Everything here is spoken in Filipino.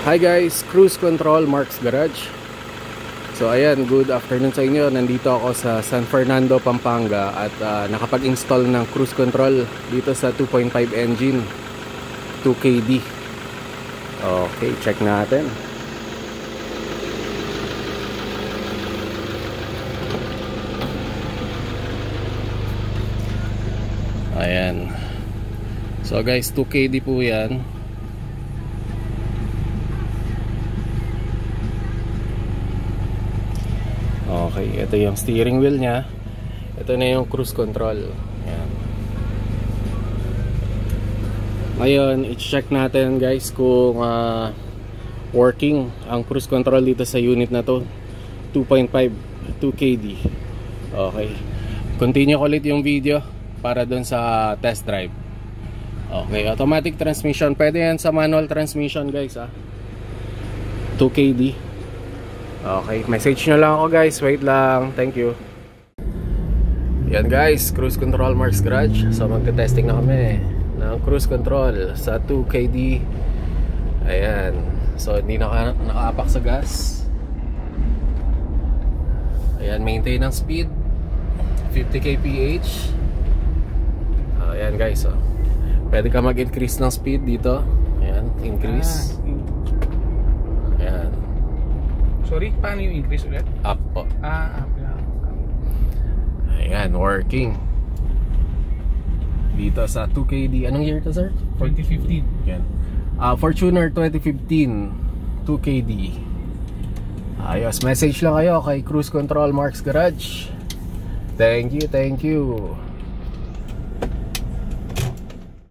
Hi guys, Cruise Control, Mark's Garage. So ayan, good afternoon sa inyo. Nandito ako sa San Fernando, Pampanga at nakapag-install ng cruise control dito sa 2.5 engine 2KD. Okay, check natin. Ayan. So guys, 2KD po yan. Okay, ito yung steering wheel nya. Ito na yung cruise control. Ayan. Ngayon, i-check natin guys kung working ang cruise control dito sa unit na to 2.5 2KD. Okay, continue ko ulit yung video para dun sa test drive. Okay, automatic transmission. Pwede yan sa manual transmission guys 2KD. Okay, message nyo lang ako guys. Wait lang, thank you. Yan guys, cruise control Mark's Garage. So magte-testing na kami ng cruise control sa 2KD. Ayan. So hindi nakaapak sa gas. Ayan, maintain ang speed 50 kph. Ayan guys, pwede ka mag-increase ng speed dito. Ayan, increase. Ayan. Sorry, paano yung increase ulit? Up po. Up lang. Ayan, working dito sa 2KD. Anong year to sir? 2015. Ayan. Fortuner 2015 2KD. Ayos, message lang kayo kay Cruise Control Mark's Garage. Thank you, thank you.